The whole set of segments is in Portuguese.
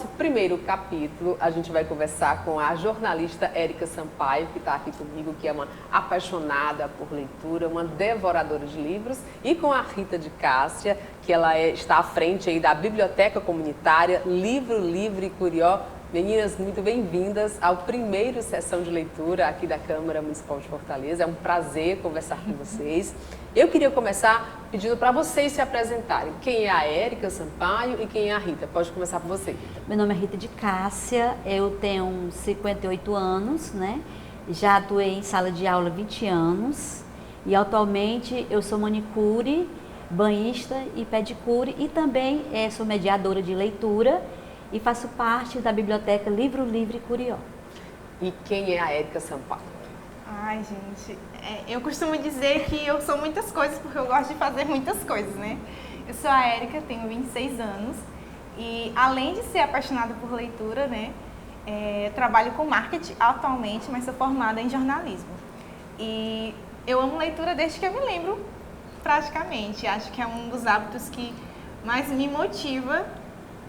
nosso primeiro capítulo, a gente vai conversar com a jornalista Érica Sampaio, que está aqui comigo, que é uma apaixonada por leitura, uma devoradora de livros, e com a Rita de Cássia, que ela está à frente aí da Biblioteca Comunitária Livro Livre e Curió. Meninas, muito bem-vindas ao primeiro sessão de leitura aqui da Câmara Municipal de Fortaleza. É um prazer conversar com vocês. Eu queria começar pedindo para vocês se apresentarem. Quem é a Érica Sampaio e quem é a Rita? Pode começar por você, Rita. Meu nome é Rita de Cássia, eu tenho 58 anos, né? Já atuei em sala de aula há 20 anos e atualmente eu sou manicure, banhista e pedicure e também sou mediadora de leitura e faço parte da Biblioteca Livro Livre e Curió. E quem é a Érica Sampaio? Ai, gente, eu costumo dizer que eu sou muitas coisas porque eu gosto de fazer muitas coisas, né? Eu sou a Érica, tenho 26 anos e além de ser apaixonada por leitura, né? Trabalho com marketing atualmente, mas sou formada em jornalismo. E eu amo leitura desde que eu me lembro, praticamente. Acho que é um dos hábitos que mais me motiva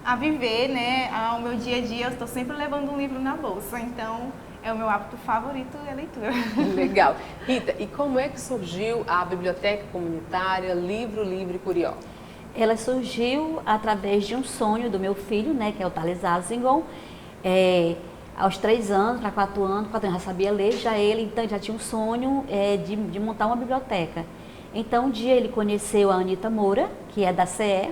a viver, né? Ao meu dia a dia, eu estou sempre levando um livro na bolsa, então é o meu hábito favorito, é a leitura. Legal. Rita, e como é que surgiu a Biblioteca Comunitária Livro Livre Curió? Ela surgiu através de um sonho do meu filho, né, que é o Thales Azingon. Aos 3 anos, para 4 anos já sabia ler, ele então já tinha um sonho de montar uma biblioteca. Então um dia ele conheceu a Anita Moura, que é da CE,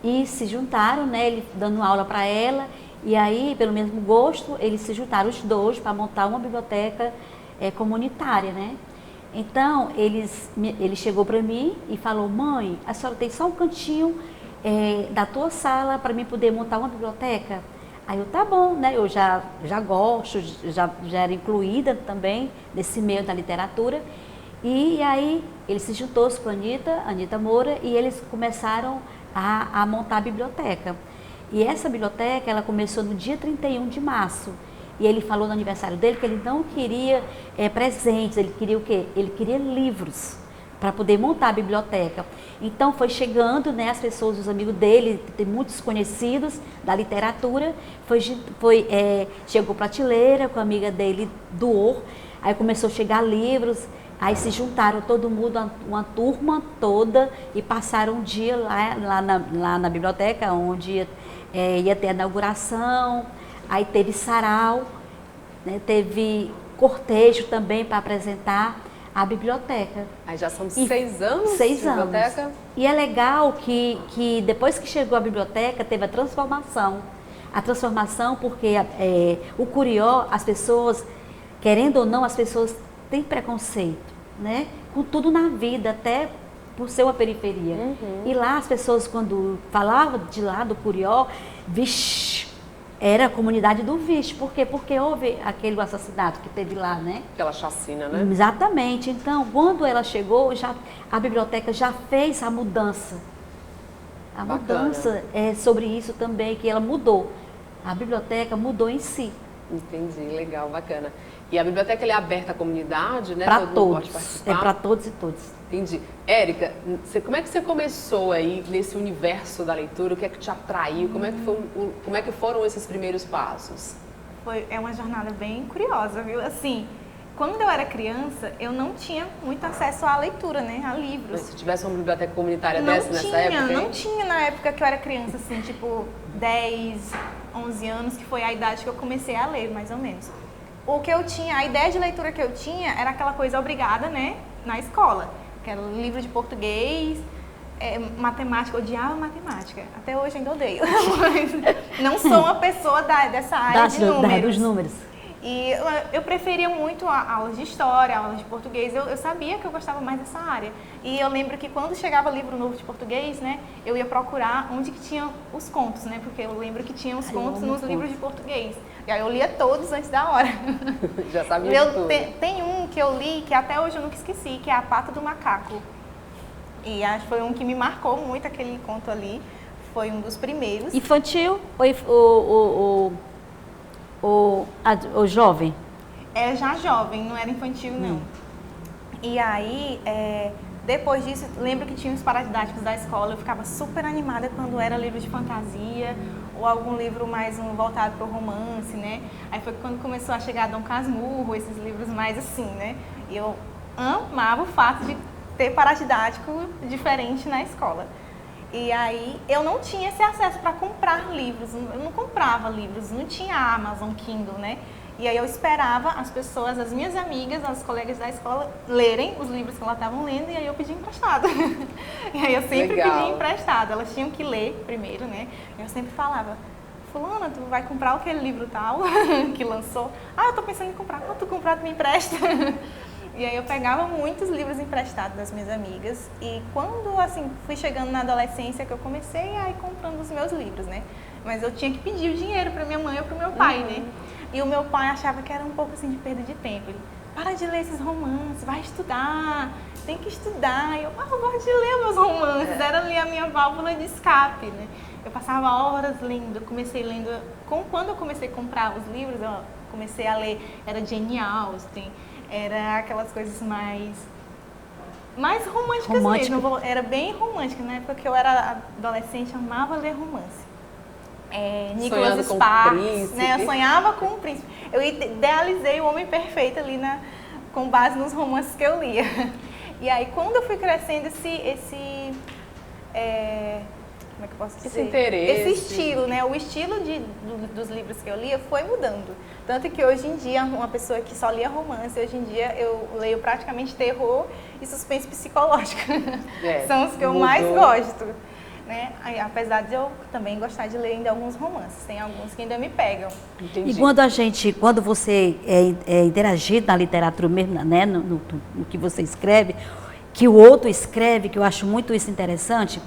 e se juntaram, né, ele dando aula para ela, e aí, pelo mesmo gosto, eles se juntaram os dois para montar uma biblioteca comunitária, né? Então, ele chegou para mim e falou: mãe, a senhora tem só um cantinho da tua sala para mim poder montar uma biblioteca? Aí eu, tá bom, né? Eu já gosto, já era incluída também nesse meio da literatura. E aí, ele se juntou com a Anita Moura, e eles começaram a montar a biblioteca. E essa biblioteca, ela começou no dia 31 de março. E ele falou no aniversário dele que ele não queria presentes, ele queria o quê? Ele queria livros para poder montar a biblioteca. Então foi chegando, né, as pessoas, os amigos dele, tem muitos conhecidos da literatura, chegou prateleira, com a amiga dele doou, aí começou a chegar livros. Aí se juntaram todo mundo, uma turma toda, e passaram um dia lá na biblioteca, onde ia ter a inauguração, aí teve sarau, né, teve cortejo também para apresentar a biblioteca. Aí já são 6 anos 6 de anos. biblioteca? E é legal que depois que chegou a biblioteca, teve a transformação. A transformação porque o Curió, as pessoas, querendo ou não, as pessoas têm preconceito, né? Com tudo na vida, até por ser uma periferia. Uhum. E lá as pessoas, quando falavam de lá do Curió, vixe, era a comunidade do vixe. Por quê? Porque houve aquele assassinato que teve lá, né? Aquela chacina, né? Exatamente. Então, quando ela chegou, a biblioteca já fez a mudança. A Bacana. Mudança é sobre isso também, que ela mudou. A biblioteca mudou em si. Entendi, legal, bacana. E a biblioteca é aberta à comunidade, né? Para todos. É para todos e todos. Entendi. Érica, como é que você começou aí nesse universo da leitura? O que é que te atraiu? Como é que foram esses primeiros passos? É uma jornada bem curiosa, viu? Assim, quando eu era criança, eu não tinha muito acesso à leitura, né? A livros. Mas se tivesse uma biblioteca comunitária nessa época? Não tinha na época que eu era criança, assim, tipo 10, 11 anos, que foi a idade que eu comecei a ler, mais ou menos. O que eu tinha, a ideia de leitura que eu tinha era aquela coisa obrigada, né, na escola. Que era livro de português, matemática, eu odiava matemática. Até hoje ainda odeio. Mas não sou uma pessoa dessa área de números. Dos números. E eu preferia muito aulas de história, aulas de português. Eu sabia que eu gostava mais dessa área. E eu lembro que quando chegava livro novo de português, né, eu ia procurar onde que tinha os contos, né? Porque eu lembro que tinha os contos nos livros de português. E aí eu lia todos antes da hora. Já sabia de tudo. Tem um que eu li que até hoje eu nunca esqueci, que é A Pata do Macaco. E acho que foi um que me marcou muito, aquele conto ali. Foi um dos primeiros. Infantil ou o jovem? Era já jovem, não era infantil, não. E aí, depois disso, lembro que tinha os paradidáticos da escola, eu ficava super animada quando era livro de fantasia ou algum livro mais voltado para o romance, né? Aí foi quando começou a chegar Dom Casmurro, esses livros mais assim, né? E eu amava o fato de ter paradidático diferente na escola. E aí eu não tinha esse acesso para comprar livros, eu não comprava livros, não tinha Amazon Kindle, né? E aí eu esperava as pessoas, as minhas amigas, as colegas da escola, lerem os livros que elas estavam lendo e aí eu pedia emprestado. E aí eu sempre pedia emprestado, elas tinham que ler primeiro, né? Eu sempre falava, fulana, tu vai comprar aquele livro tal que lançou? Ah, eu tô pensando em comprar. Ah, tu comprar, tu me empresta. E aí eu pegava muitos livros emprestados das minhas amigas e quando, assim, fui chegando na adolescência que eu comecei a ir comprando os meus livros, né? Mas eu tinha que pedir o dinheiro para minha mãe ou para o meu pai, né? E o meu pai achava que era um pouco, assim, de perda de tempo. Ele, para de ler esses romances, vai estudar, tem que estudar. E eu gosto de ler meus romances, era ali a minha válvula de escape, né? Eu passava horas lendo, comecei lendo... Quando eu comecei a comprar os livros, eu comecei a ler, era Jane Austen, era aquelas coisas mais românticas mesmo. Era bem romântica. Na época que eu era adolescente, eu amava ler romance. Nicholas Sparks, né? Eu sonhava com o príncipe. Eu idealizei o homem perfeito ali com base nos romances que eu lia. E aí, quando eu fui crescendo, como é que eu posso dizer? Esse interesse. Esse estilo, né? O estilo dos livros que eu lia foi mudando. Tanto que hoje em dia, uma pessoa que só lia romance, hoje em dia eu leio praticamente terror e suspense psicológico. São os que eu mais gosto. Né? Apesar de eu também gostar de ler ainda alguns romances, tem alguns que ainda me pegam. Entendi. E quando você é interagido na literatura mesmo, né, no que você escreve, que o outro escreve, que eu acho muito isso interessante.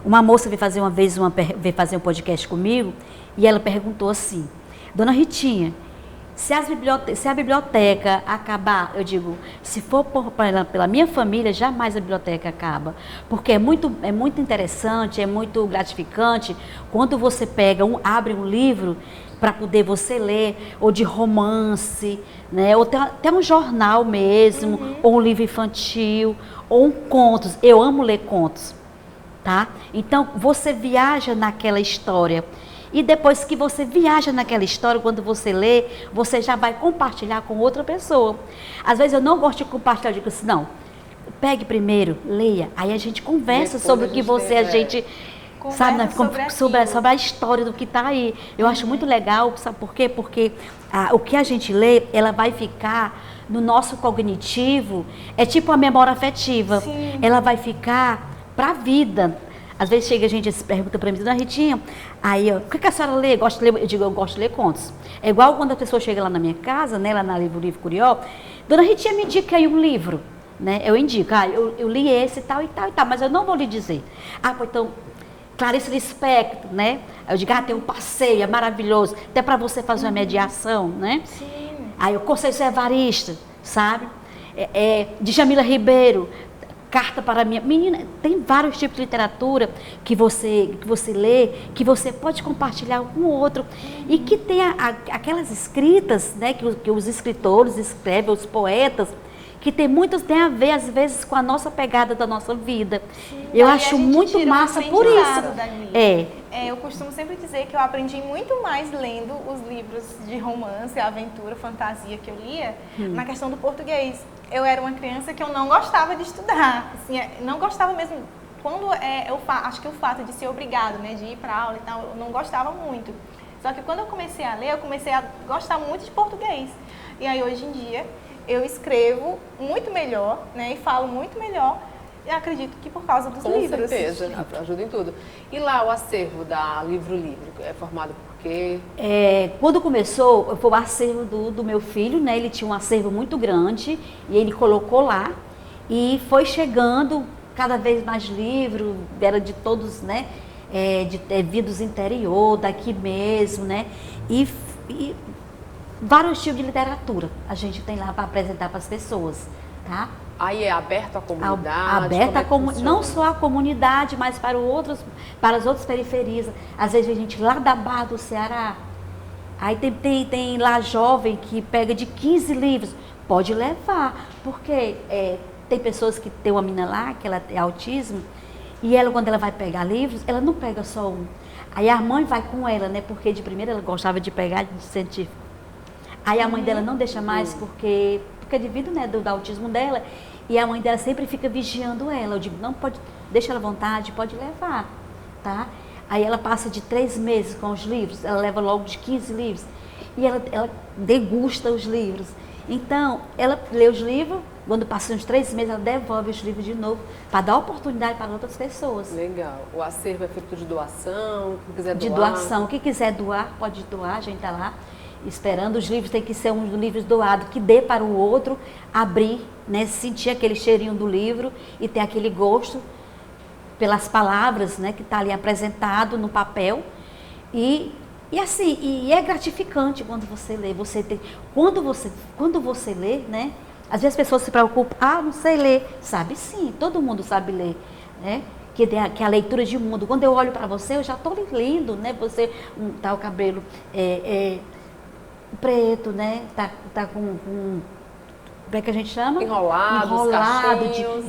Uma moça veio fazer um podcast comigo e ela perguntou assim, Dona Ritinha, se a biblioteca acabar, eu digo, se for pela minha família, jamais a biblioteca acaba. Porque é muito interessante, é muito gratificante quando você abre um livro para poder você ler, ou de romance, né? Ou até um jornal mesmo, ou um livro infantil, ou contos. Eu amo ler contos. Tá? Então, você viaja naquela história. E depois que você viaja naquela história, quando você lê, você já vai compartilhar com outra pessoa. Às vezes eu não gosto de compartilhar, eu digo assim, não, pegue primeiro, leia, aí a gente conversa sobre o que sabe, né? sobre a história do que está aí. Eu acho muito legal, sabe por quê? Porque o que a gente lê, ela vai ficar no nosso cognitivo, é tipo a memória afetiva. Sim. Ela vai ficar para a vida. Às vezes chega a gente e pergunta para mim, Dona Ritinha, aí, o que a senhora lê? Gosta de ler? Eu digo, eu gosto de ler contos. É igual quando a pessoa chega lá na minha casa, né, lá na Livro Curió, Dona Ritinha, me indica aí um livro, né? Eu indico, eu li esse tal e tal e tal, mas eu não vou lhe dizer. Pois então, Clarice Lispector, né? Eu digo, tem um passeio, é maravilhoso, até para você fazer uma mediação, né? Sim. Aí o Conceição Evaristo, sabe? De Jamila Ribeiro, Carta para minha... Menina, tem vários tipos de literatura que você lê, que você pode compartilhar com o outro. E que tem aquelas escritas, né, que os escritores escrevem, os poetas, que tem a ver, às vezes, com a nossa pegada da nossa vida. Sim, eu acho muito massa por isso. Eu costumo sempre dizer que eu aprendi muito mais lendo os livros de romance, aventura, fantasia que eu lia, na questão do português. Eu era uma criança que eu não gostava de estudar, assim, não gostava mesmo. Quando acho que o fato de ser obrigado, né, de ir para aula e tal, eu não gostava muito. Só que quando eu comecei a ler, eu comecei a gostar muito de português. E aí hoje em dia eu escrevo muito melhor, né, e falo muito melhor. E acredito que por causa dos livros. Com certeza, ajuda em tudo. E lá o acervo da Livro Livre é formado por quê? Quando começou, foi o acervo do meu filho, né? Ele tinha um acervo muito grande e ele colocou lá e foi chegando cada vez mais livros, era de todos, né? Vindos do interior, daqui mesmo, né? E vários tipos de literatura a gente tem lá para apresentar para as pessoas, tá? Aí é aberto à comunidade? Não só à comunidade, mas para as outras periferias. Às vezes a gente lá da Barra do Ceará, aí tem lá jovem que pega de 15 livros, pode levar, porque tem pessoas que tem uma menina lá, que ela tem autismo, E ela, quando ela vai pegar livros, ela não pega só um. Aí a mãe vai com ela, né? Porque de primeira ela gostava de pegar de científico. Aí a mãe dela não deixa mais porque devido, né, do autismo dela, e a mãe dela sempre fica vigiando ela. Eu digo, não pode, deixa ela à vontade, pode levar, tá? Aí ela passa de 3 meses com os livros, ela leva logo de 15 livros. E ela degusta os livros. Então, ela lê os livros, quando passam uns 3 meses, ela devolve os livros de novo, para dar oportunidade para outras pessoas. Legal. O acervo é feito de doação, quem quiser doar. De doação. Quem quiser doar, pode doar, a gente está lá esperando. Os livros tem que ser um dos livros doados, que dê para o outro abrir, né, sentir aquele cheirinho do livro e ter aquele gosto pelas palavras, né, que está ali apresentado no papel. E assim, e é gratificante quando você lê. Quando você lê, né? Às vezes as pessoas se preocupam, não sei ler. Sabe sim, todo mundo sabe ler, né? Que é a leitura de mundo. Quando eu olho para você, eu já estou lendo, né? Você tá o cabelo preto, né? Tá com como é que a gente chama? Enrolado,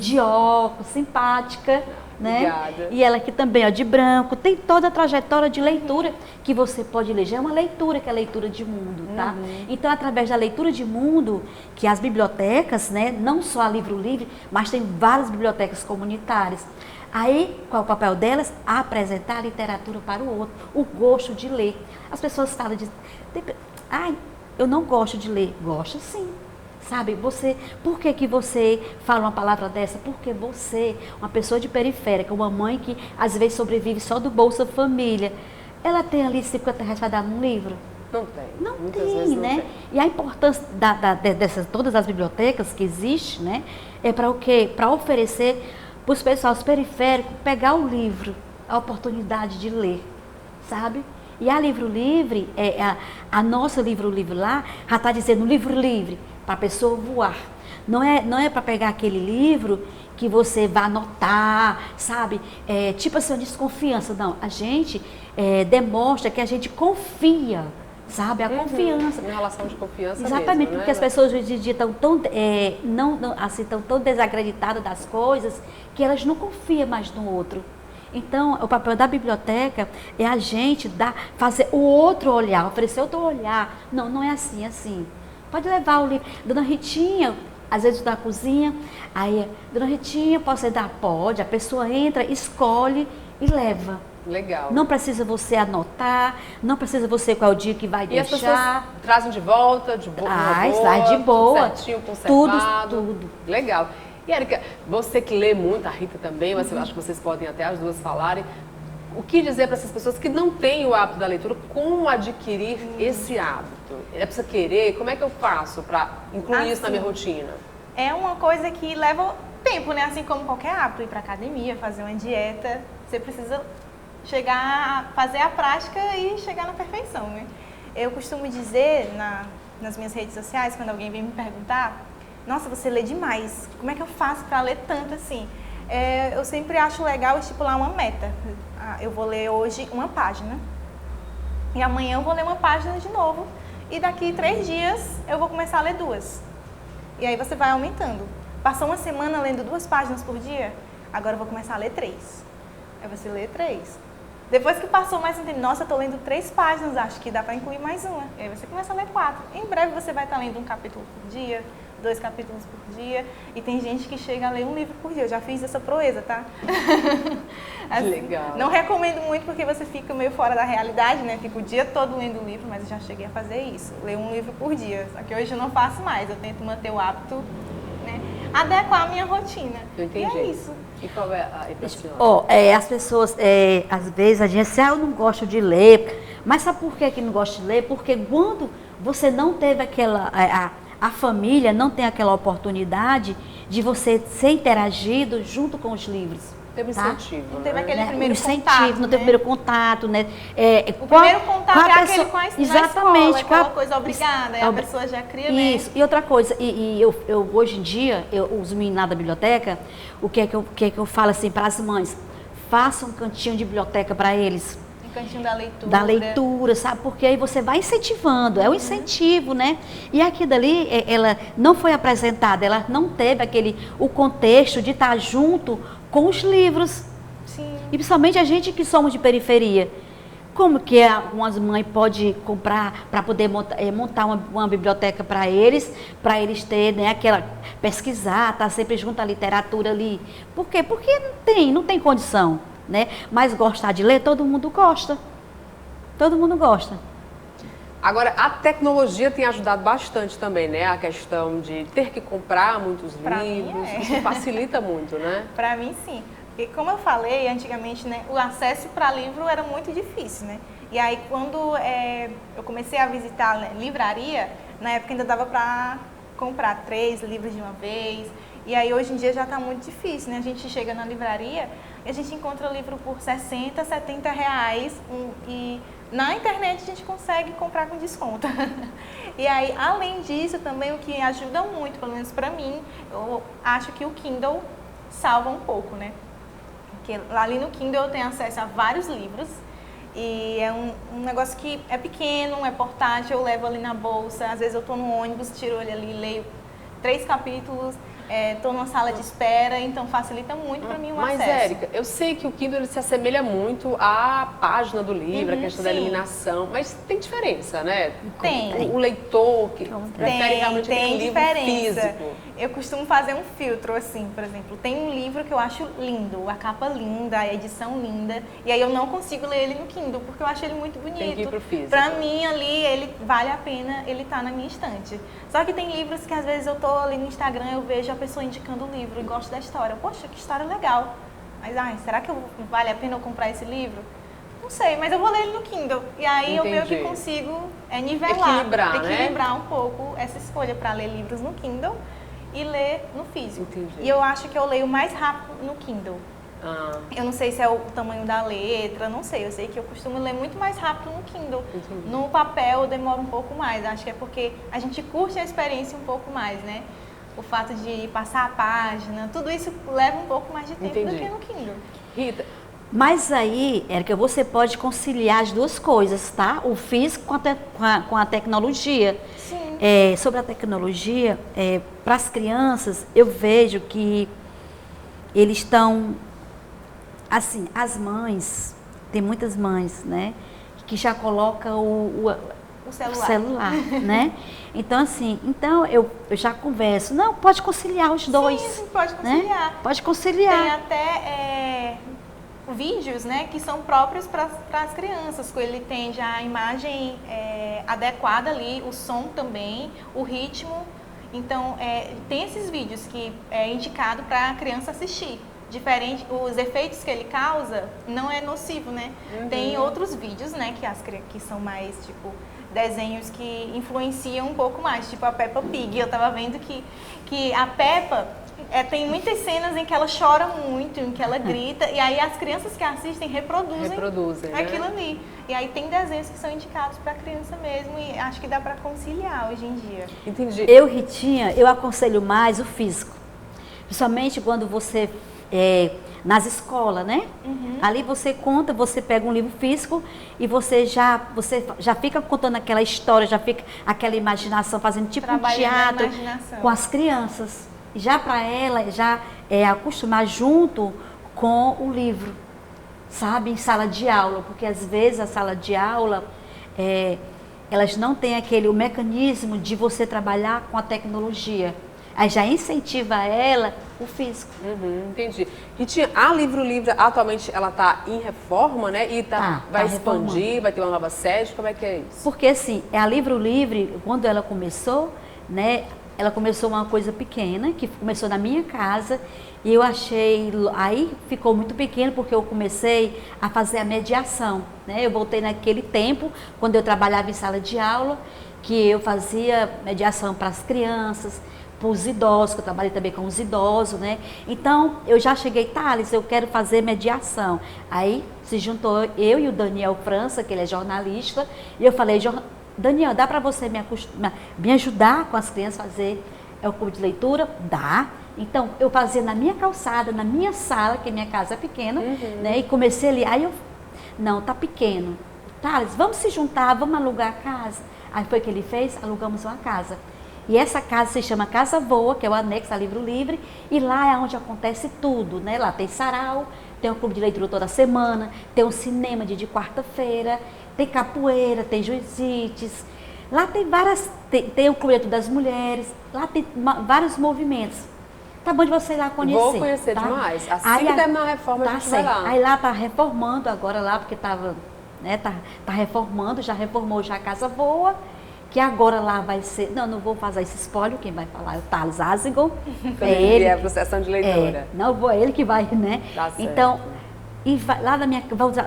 de óculos, simpática, né? Obrigada. E ela aqui também, ó, de branco, tem toda a trajetória de leitura que você pode ler. Já é uma leitura, que é a leitura de mundo, tá? Então, através da leitura de mundo, que as bibliotecas, né, não só a Livro Livre, mas tem várias bibliotecas comunitárias. Aí, qual é o papel delas? Apresentar a literatura para o outro, o gosto de ler. As pessoas falam eu não gosto de ler. Gosto sim. Sabe, por que você fala uma palavra dessa? Porque você, uma pessoa de periférica, uma mãe que às vezes sobrevive só do Bolsa Família, ela tem ali 50 reais para dar num livro? Não tem. Não Muitas tem, vezes não né? tem. E a importância dessas todas as bibliotecas que existem, né? É para o quê? Para oferecer para os pessoas periféricos pegar o livro, a oportunidade de ler, sabe? E a Livro Livre, a nossa Livro Livre lá, já está dizendo livro livre, para a pessoa voar. Não é para pegar aquele livro que você vai anotar, sabe? Tipo assim, uma desconfiança. Não, a gente demonstra que a gente confia, sabe? A confiança. Uma relação de confiança Exatamente, mesmo, porque né? as pessoas hoje em dia estão tão desacreditadas das coisas que elas não confiam mais no outro. Então, o papel da biblioteca é a gente fazer o outro olhar, oferecer outro olhar. Não é assim, é assim. Pode levar o livro. Dona Ritinha, às vezes na cozinha, aí, Dona Ritinha, posso dar? Pode. A pessoa entra, escolhe e leva. Legal. Não precisa você anotar, não precisa você qual é o dia que vai E deixar. as pessoas trazem de volta, de boa, Sai de boa. tudo certinho, conservado. Tudo. Legal. E, Érica, você que lê muito, a Rita também, mas eu acho que vocês podem até as duas falarem. O que dizer para essas pessoas que não têm o hábito da leitura, como adquirir esse hábito? É preciso querer? Como é que eu faço para incluir isso na minha rotina? É uma coisa que leva tempo, né? Assim como qualquer hábito, ir para academia, fazer uma dieta, você precisa chegar a fazer a prática e chegar na perfeição, né? Eu costumo dizer nas minhas redes sociais, quando alguém vem me perguntar, nossa, você lê demais, como é que eu faço para ler tanto assim? Eu sempre acho legal estipular uma meta. Eu vou ler hoje uma página e amanhã eu vou ler uma página de novo e daqui 3 dias eu vou começar a ler 2. E aí você vai aumentando. Passou uma semana lendo 2 páginas por dia, agora eu vou começar a ler 3. Aí você lê 3. Depois que passou mais um tempo, nossa, eu estou lendo 3 páginas, acho que dá para incluir mais uma. E aí você começa a ler 4. Em breve você vai estar lendo um capítulo por dia, 2 capítulos por dia, e tem gente que chega a ler um livro por dia. Eu já fiz essa proeza, tá? Assim, legal. Não recomendo muito porque você fica meio fora da realidade, né? Fica o dia todo lendo livro, mas eu já cheguei a fazer isso, ler um livro por dia. Só que hoje eu não faço mais, eu tento manter o hábito, né? Adequar a minha rotina. Eu entendi. E é isso. E qual é a senhora? As pessoas, às vezes, a gente diz, eu não gosto de ler. Mas sabe por que não gosta de ler? Porque quando você não teve aquela... A família não tem aquela oportunidade de você ser interagido junto com os livros. Teve incentivo, Não teve né? aquele primeiro incentivo, contato, não né? teve primeiro contato, né? O primeiro contato é aquele com a exatamente, escola, aquela coisa obrigada, aí a pessoa já cria, né? Isso, e outra coisa, eu hoje em dia, os meninos lá da biblioteca, o que é que eu falo assim para as mães? Faça um cantinho de biblioteca para eles. Um cantinho da leitura. Da leitura, sabe? Porque aí você vai incentivando, é um incentivo, né? E aqui dali, ela não foi apresentada, ela não teve o contexto de estar junto com os livros, E principalmente a gente que somos de periferia. Como que algumas mães podem comprar para poder montar uma biblioteca para eles terem, né, aquela, pesquisar, tá sempre junto à literatura ali. Por quê? Porque não tem condição, né? Mas gostar de ler, todo mundo gosta. Todo mundo gosta. Agora, a tecnologia tem ajudado bastante também, né? A questão de ter que comprar muitos livros, isso facilita muito, né? Para mim, sim. Porque, como eu falei, antigamente, né, o acesso para livro era muito difícil, né? E aí, quando eu comecei a visitar a livraria, na época ainda dava para comprar 3 livros de uma vez. E aí, hoje em dia, já está muito difícil, né? A gente chega na livraria e a gente encontra o livro por 60, 70 reais. E na internet a gente consegue comprar com desconto. E aí, além disso, também o que ajuda muito, pelo menos para mim, eu acho que o Kindle salva um pouco, né? Porque ali no Kindle eu tenho acesso a vários livros e é um negócio que é pequeno, é portátil, eu levo ali na bolsa, às vezes eu estou no ônibus, tiro ele ali, leio 3 capítulos, estou numa sala de espera, então facilita muito para mim o acesso. Mas, Érica, eu sei que o Kindle ele se assemelha muito à página do livro, a questão da eliminação, mas tem diferença, né? Tem. O leitor que prefere realmente aquele livro físico. Eu costumo fazer um filtro, assim, por exemplo, tem um livro que eu acho lindo, a capa linda, a edição linda, e aí eu não consigo ler ele no Kindle, porque eu acho ele muito bonito. Tem que ir pro físico. Pra mim, ali, ele vale a pena ele tá na minha estante. Só que tem livros que às vezes eu tô ali no Instagram, eu vejo a pessoa indicando o livro e gosto da história. Poxa, que história legal. Mas, será que vale a pena eu comprar esse livro? Não sei, mas eu vou ler ele no Kindle. E aí eu meio que consigo nivelar, equilibrar um pouco essa escolha para ler livros no Kindle e ler no físico. Entendi. E eu acho que eu leio mais rápido no Kindle. Eu não sei se é o tamanho da letra, não sei. Eu sei que eu costumo ler muito mais rápido no Kindle. Entendi. No papel eu demoro um pouco mais. Acho que é porque a gente curte a experiência um pouco mais, né? O fato de passar a página, tudo isso leva um pouco mais de tempo do que no Kindle. Rita, mas aí, Érica, você pode conciliar as duas coisas, tá? O físico com a tecnologia. Sim. Sobre a tecnologia, para as crianças, eu vejo que eles estão, assim, as mães, tem muitas mães, né? Que já colocam o celular, né? Então, assim, eu já converso. Não, pode conciliar os dois. Sim, pode conciliar. Né? Pode conciliar. Tem até vídeos, né, que são próprios para as crianças. Ele tem já a imagem adequada ali, o som também, o ritmo. Então, tem esses vídeos que é indicado para a criança assistir. Diferente, os efeitos que ele causa não é nocivo, né? Uhum. Tem outros vídeos, né, que são mais, tipo, desenhos que influenciam um pouco mais, tipo a Peppa Pig. Eu tava vendo que a Peppa tem muitas cenas em que ela chora muito, em que ela grita, e aí as crianças que assistem reproduzem aquilo ali. E aí tem desenhos que são indicados para criança mesmo, e acho que dá para conciliar hoje em dia. Entendi. Ritinha, eu aconselho mais o físico, principalmente quando você nas escolas, né? Uhum. Ali você pega um livro físico e você já fica contando aquela história, já fica aquela imaginação, fazendo tipo um teatro com as crianças. Já para ela, já acostumar junto com o livro, sabe? Em sala de aula, porque às vezes a sala de aula, elas não têm o mecanismo de você trabalhar com a tecnologia. Aí já incentiva ela o físico. Uhum, entendi. E a Livro Livre, atualmente, ela está em reforma, né? E vai expandir, vai ter uma nova sede, como é que é isso? Porque assim, a Livro Livre, quando ela começou, né? Ela começou uma coisa pequena, que começou na minha casa, e eu achei, aí ficou muito pequeno, porque eu comecei a fazer a mediação, né? Eu voltei naquele tempo, quando eu trabalhava em sala de aula, que eu fazia mediação para as crianças, para os idosos, que eu trabalhei também com os idosos, né? Então, eu já cheguei, Thales, eu quero fazer mediação. Aí, se juntou eu e o Daniel França, que ele é jornalista, e eu falei, Daniel, dá para você me ajudar com as crianças a fazer o clube de leitura? Dá. Então, eu fazia na minha calçada, na minha sala, que minha casa é pequena, né? E comecei ali, aí não, tá pequeno. Thales, vamos se juntar, vamos alugar a casa. Aí foi o que ele fez, alugamos uma casa. E essa casa se chama Casa Voa, que é o anexo a Livro Livre, e lá é onde acontece tudo, né? Lá tem sarau, tem um clube de leitura toda semana, tem um cinema de quarta-feira, tem capoeira, tem jiu-jitsu. Lá tem tem o clube de leitura das mulheres, lá tem vários movimentos. Tá bom de você ir lá conhecer. Vou conhecer tá? demais. Assim que terminar a reforma, tá a gente vai lá. Aí lá tá reformando agora lá, porque tava, né, tá reformando, já reformou já a Casa Boa, que agora lá vai ser, não vou fazer esse spoiler, quem vai falar é o Thales Azingon. Quando ele vier para sessão de leitura. Não vou, é ele que vai, né? Tá certo. Então, lá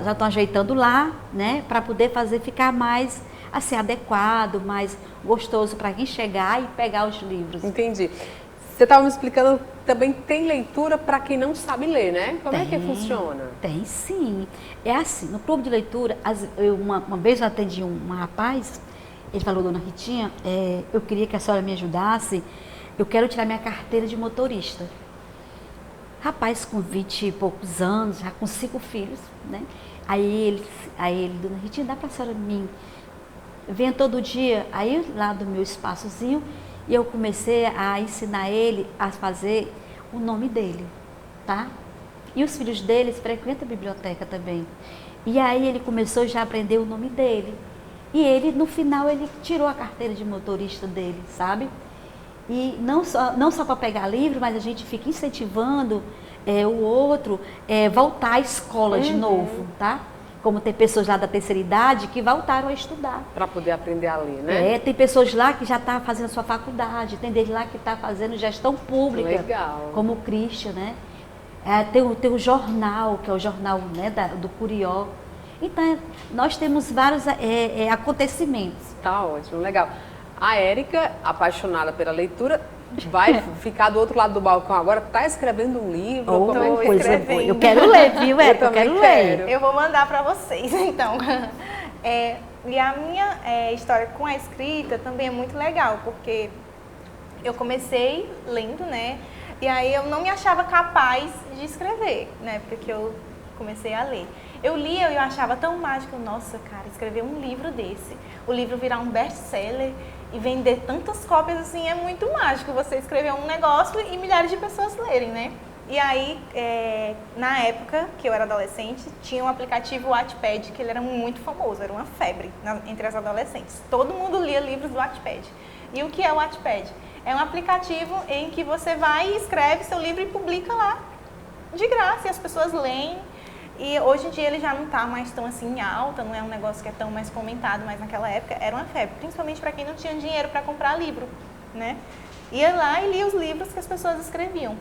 já estão ajeitando lá, né, para poder ficar mais assim adequado, mais gostoso para quem chegar e pegar os livros. Entendi. Você estava me explicando, também tem leitura para quem não sabe ler, né? Como é que funciona? Tem sim. É assim, no clube de leitura, uma vez eu atendi um rapaz, ele falou, dona Ritinha, eu queria que a senhora me ajudasse, eu quero tirar minha carteira de motorista. Rapaz com 20 e poucos anos, já com 5 filhos, né? Aí ele, dona Ritinha, dá para a senhora mim? Venha todo dia, aí lá do meu espaçozinho, e eu comecei a ensinar ele a fazer o nome dele, tá? E os filhos deles frequentam a biblioteca também. E aí ele começou já a aprender o nome dele. E ele, no final, ele tirou a carteira de motorista dele, sabe? E não só para pegar livro, mas a gente fica incentivando o outro voltar à escola de novo, tá? Como tem pessoas lá da terceira idade que voltaram a estudar. Para poder aprender a ler, né? Tem pessoas lá que já estão fazendo a sua faculdade, tem desde lá que está fazendo gestão pública. Legal. Como o Christian, né? Tem o jornal, que é o jornal, né, do Curió. Então, nós temos vários acontecimentos. Tá ótimo, legal. A Érica, apaixonada pela leitura, vai ficar do outro lado do balcão agora, tá escrevendo um livro. Coisa boa. Eu quero ler, viu, Érica? Eu quero ler. Eu vou mandar para vocês, então. E a minha história com a escrita também é muito legal, porque eu comecei lendo, né? E aí eu não me achava capaz de escrever, né? Porque eu comecei a ler. Eu lia e eu achava tão mágico, nossa, cara, escrever um livro desse, o livro virar um best-seller e vender tantas cópias, assim, é muito mágico você escrever um negócio e milhares de pessoas lerem, né? E aí, na época que eu era adolescente, tinha um aplicativo Wattpad, que ele era muito famoso, era uma febre entre as adolescentes. Todo mundo lia livros do Wattpad. E o que é o Wattpad? É um aplicativo em que você vai e escreve seu livro e publica lá, de graça, e as pessoas leem. E hoje em dia ele já não está mais tão assim em alta, não é um negócio que é tão mais comentado, mas naquela época era uma febre, principalmente para quem não tinha dinheiro para comprar livro, né? Ia lá e lia os livros que as pessoas escreviam.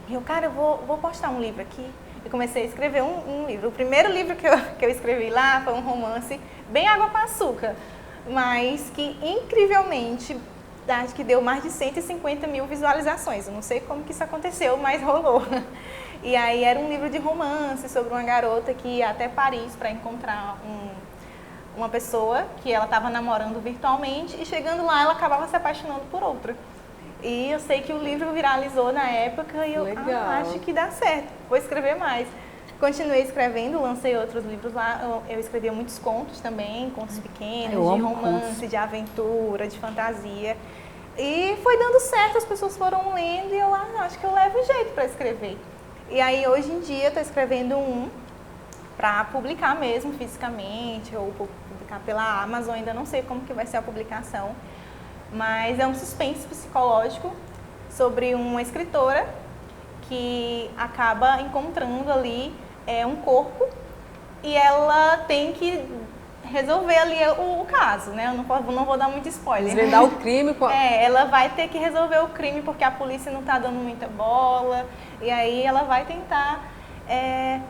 E eu, cara, eu vou postar um livro aqui. Eu comecei a escrever um livro. O primeiro livro que eu escrevi lá foi um romance bem água com açúcar, mas que incrivelmente, acho que deu mais de 150 mil visualizações. Eu não sei como que isso aconteceu, mas rolou. E aí era um livro de romance sobre uma garota que ia até Paris para encontrar uma pessoa que ela estava namorando virtualmente e chegando lá ela acabava se apaixonando por outra. E eu sei que o livro viralizou na época e eu acho que dá certo, vou escrever mais. Continuei escrevendo, lancei outros livros lá, eu escrevia muitos contos também, contos pequenos, de romance, de aventura, de fantasia. E foi dando certo, as pessoas foram lendo e eu acho que eu levo jeito para escrever. E aí, hoje em dia, eu estou escrevendo um para publicar mesmo, fisicamente, ou publicar pela Amazon, ainda não sei como que vai ser a publicação. Mas é um suspense psicológico sobre uma escritora que acaba encontrando ali um corpo e ela tem que resolver ali o caso, né? Eu não vou dar muito spoiler. Desvendar o crime. Ela vai ter que resolver o crime porque a polícia não está dando muita bola. E aí ela vai tentar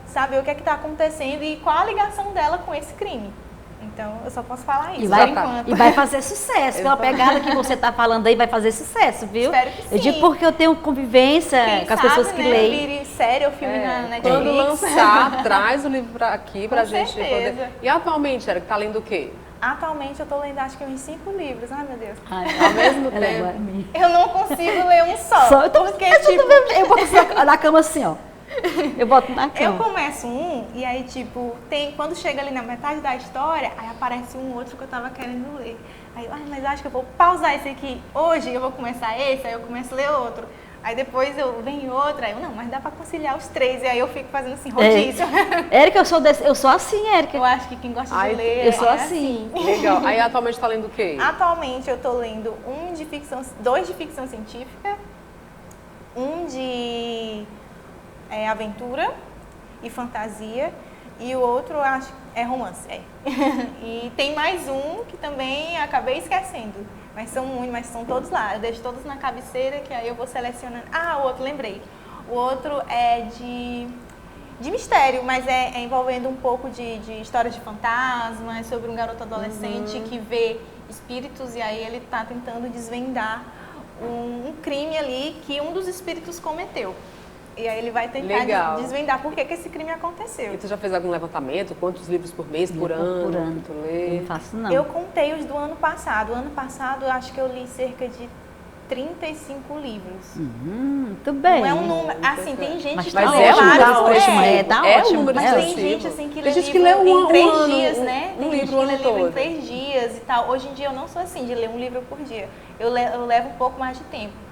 saber o que é que está acontecendo e qual a ligação dela com esse crime. Então, eu só posso falar isso por enquanto. E vai fazer sucesso. Pela pegada que você está falando aí, vai fazer sucesso, viu? Espero que sim. Eu digo porque eu tenho convivência com as pessoas que leem. Vire série ou filme na Netflix. Quando lançar, traz o livro aqui pra gente certeza. poder... E atualmente, Érica, tá lendo o quê? Atualmente eu tô lendo acho que uns 5 livros. Ai, meu Deus. Ao mesmo tempo. Eu não consigo ler um só. Eu boto na cama assim, ó. Eu boto na cama. Eu começo e aí, tipo, quando chega ali na metade da história, aí aparece um outro que eu tava querendo ler. Aí, mas acho que eu vou pausar esse aqui hoje, eu vou começar esse, aí eu começo a ler outro. Aí depois vem outra, aí eu, não, mas dá pra conciliar os 3, e aí eu fico fazendo assim, rodízio. Érica, eu sou assim, Érica. Eu acho que quem gosta de ler eu sou assim. Legal. Aí atualmente tá lendo o quê? Atualmente eu tô lendo 2 de ficção científica, um de aventura e fantasia, e o outro eu acho é romance. E tem mais um que também acabei esquecendo, mas são todos lá. Eu deixo todos na cabeceira, que aí eu vou selecionando. Ah, o outro, lembrei. O outro é de mistério, mas é envolvendo um pouco de história de fantasma, é sobre um garoto adolescente que vê espíritos e aí ele tá tentando desvendar um crime ali que um dos espíritos cometeu. E aí ele vai tentar desvendar por que esse crime aconteceu. E tu já fez algum levantamento? Quantos livros por mês, por ano? Por ano. Tu lê? Não faço, não. Eu contei os do ano passado. O ano passado eu acho que eu li cerca de 35 livros. Muito bem. Não é um número. Assim, tem gente que tá lê ótimo, vários. tá ótimo, tá é ótimo. um número Mas tem expressivo. gente assim que Tem lê gente que livro lê em 3 ano, dias, né? um Tem gente livro que o lê ano livro em todo. 3 dias e tal. Hoje em dia eu não sou assim, de ler um livro por dia. Eu levo um pouco mais de tempo.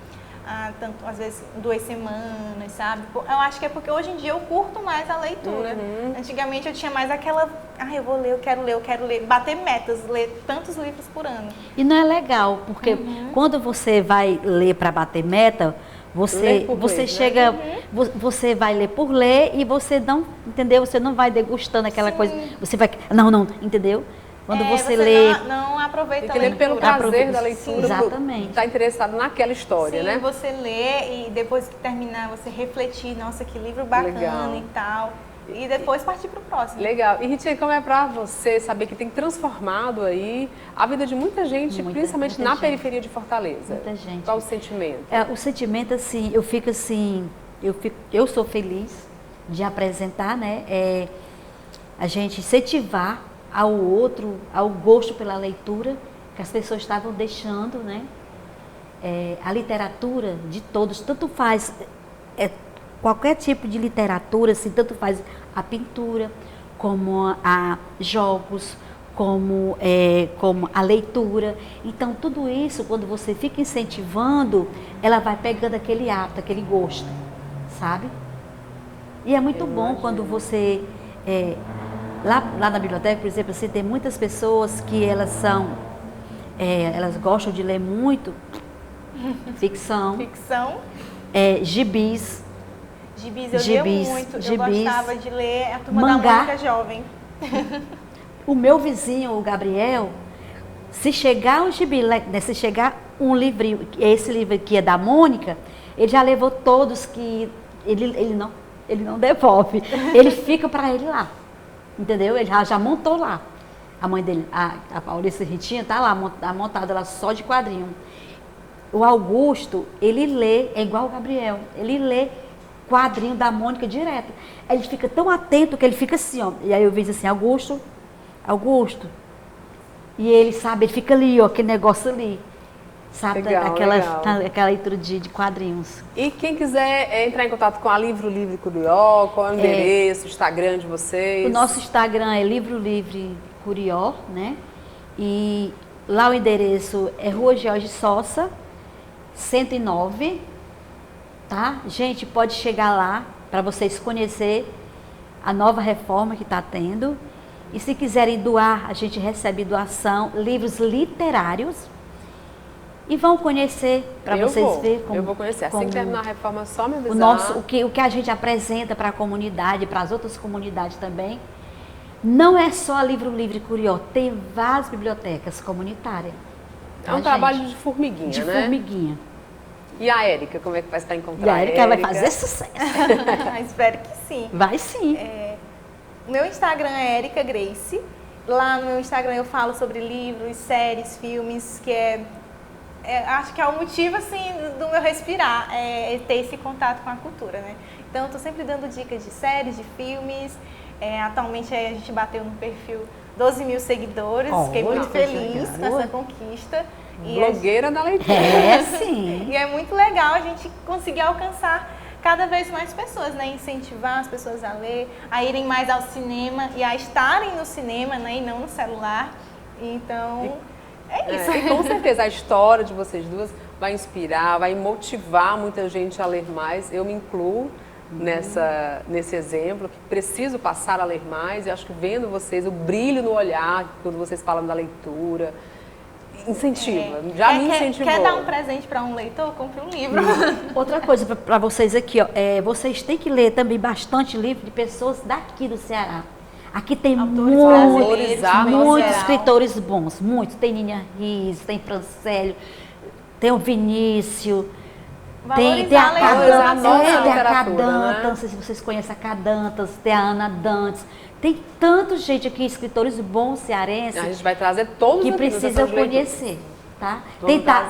Tanto, às vezes, 2 semanas, sabe? Eu acho que é porque hoje em dia eu curto mais a leitura. Antigamente eu tinha mais aquela, eu vou ler, eu quero ler, bater metas, ler tantos livros por ano. E não é legal, porque quando você vai ler para bater meta, você chega, você vai ler por ler e você não, entendeu? Você não vai degustando aquela coisa, você vai, não, entendeu? Quando você lê... Não aproveita Tem que ler pelo prazer da leitura. Exatamente. Tá interessado naquela história, né? Você lê e depois que terminar, você refletir, nossa, que livro bacana e tal. E depois partir para o próximo. Legal. E Ritinha, como é para você saber que tem transformado aí a vida de muita gente, principalmente na periferia de Fortaleza? Muita gente. Qual o sentimento? O sentimento, assim, eu sou feliz de apresentar, né? A gente incentivar ao outro, ao gosto pela leitura, que as pessoas estavam deixando, né? A literatura de todos, tanto faz qualquer tipo de literatura, assim, tanto faz a pintura, como a jogos, como a leitura. Então, tudo isso, quando você fica incentivando, ela vai pegando aquele hábito, aquele gosto, sabe? E é muito bom quando você... Lá na biblioteca, por exemplo, assim, tem muitas pessoas que elas gostam de ler muito ficção, gibis. Gibis eu lia muito, eu gostava de ler A Turma mangá. da Mônica Jovem. O meu vizinho, o Gabriel, se chegar um gibi, né, se chegar um livrinho, esse livro aqui é da Mônica, ele já levou todos que ele não devolve, ele fica para ele lá. Entendeu? Ele já montou lá. A mãe dele, a Paulista Ritinha, tá lá montada lá só de quadrinho. O Augusto, ele lê, é igual o Gabriel, ele lê quadrinho da Mônica direto. Ele fica tão atento que ele fica assim, ó. E aí eu vejo assim, Augusto. E ele sabe, ele fica ali, ó, aquele negócio ali. Sabe, legal. Aquela leitura de quadrinhos. E quem quiser entrar em contato com a Livro Livre Curió, qual é o endereço, o Instagram de vocês? O nosso Instagram é Livro Livre Curió, né? E lá o endereço é Rua Jorge Sossa, 109, tá? Gente, pode chegar lá para vocês conhecer a nova reforma que está tendo. E se quiserem doar, a gente recebe doação, livros literários. E vão conhecer, para vocês verem como... Eu vou conhecer. Assim que terminar a reforma, só me avisar. O que a gente apresenta para a comunidade, para as outras comunidades também, não é só a Livro Livre Curió, tem várias bibliotecas comunitárias. É um trabalho de formiguinha, de né? De formiguinha. E a Érica, como é que faz para encontrar a Érica? Vai fazer sucesso. Espero que sim. Vai sim. O meu Instagram é Erica Grace. Lá no meu Instagram eu falo sobre livros, séries, filmes, que acho que é o motivo, assim, do meu respirar, ter esse contato com a cultura, né? Então, eu tô sempre dando dicas de séries, de filmes. Atualmente, a gente bateu no perfil 12 mil seguidores. Fiquei muito feliz com essa conquista. Blogueira da leitura. Sim. E é muito legal a gente conseguir alcançar cada vez mais pessoas, né? Incentivar as pessoas a ler, a irem mais ao cinema e a estarem no cinema, né? E não no celular. Então... É isso. E com certeza a história de vocês duas vai inspirar, vai motivar muita gente a ler mais. Eu me incluo nesse exemplo, que preciso passar a ler mais, e acho que vendo vocês, o brilho no olhar, quando vocês falam da leitura, incentiva, já me incentivou. Quer dar um presente para um leitor? Compre um livro. Outra coisa para vocês aqui, ó, vocês têm que ler também bastante livro de pessoas daqui do Ceará. Aqui tem muitos escritores bons, muitos. Tem Nina Riz, tem Francélio, tem o Vinícius, tem a Cadantas, não sei se vocês conhecem a Cadantas, tem a Ana Dantes. Tem tanta gente aqui, escritores bons cearenses. A gente vai trazer todos que precisam conhecer, tá?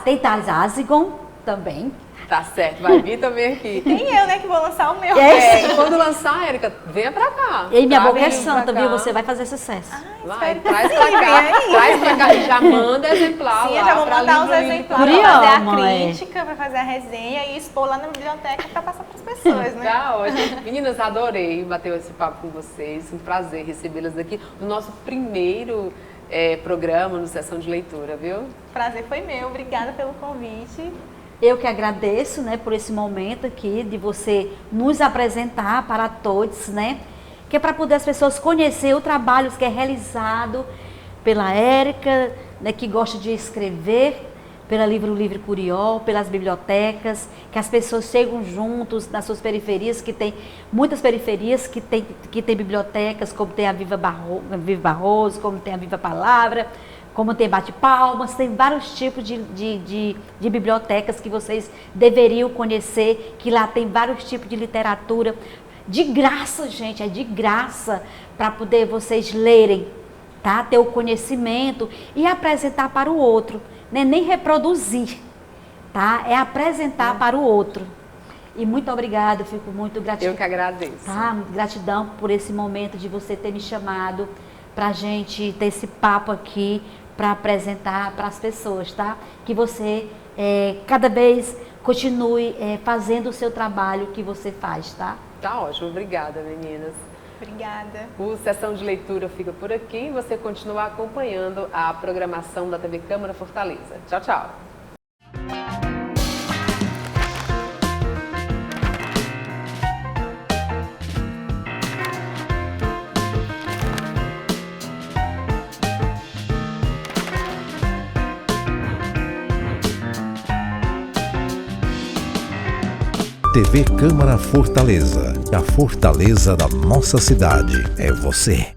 Tem Thales Azigon também. Tá certo, vai vir também aqui. Tem eu, né, que vou lançar o meu. E quando lançar, Érica, venha pra cá. E minha boca é santa, viu? Você vai fazer sucesso. Vai, traz pra cá, e já manda exemplar. Sim, eu já vou mandar os exemplares pra fazer a crítica, pra fazer a resenha e expor lá na biblioteca pra passar pras pessoas, né? Tá ótimo. Meninas, adorei bater esse papo com vocês. Um prazer recebê-las aqui no nosso primeiro programa no Sessão de Leitura, viu? Prazer foi meu, obrigada pelo convite. Eu que agradeço, né, por esse momento aqui de você nos apresentar para todos, né, que é para poder as pessoas conhecer o trabalho que é realizado pela Érica, né, que gosta de escrever, pela Livro Livre Curió, pelas bibliotecas, que as pessoas chegam juntos nas suas periferias, que tem muitas periferias que tem bibliotecas, como tem a Viva Barroso, como tem a Viva Palavra, como tem bate-palmas, tem vários tipos de bibliotecas que vocês deveriam conhecer, que lá tem vários tipos de literatura, de graça, gente, é de graça, para poder vocês lerem, tá? Ter o conhecimento e apresentar para o outro, né? Nem reproduzir, tá? É apresentar para o outro. E muito obrigada, fico muito gratificada. Eu que agradeço. Tá? Gratidão por esse momento de você ter me chamado para a gente ter esse papo aqui, para apresentar para as pessoas, tá? Que você cada vez continue fazendo o seu trabalho que você faz, tá? Tá ótimo, obrigada, meninas. Obrigada. O Sessão de Leitura fica por aqui e você continua acompanhando a programação da TV Câmara Fortaleza. Tchau, tchau. TV Câmara Fortaleza, a fortaleza da nossa cidade é você.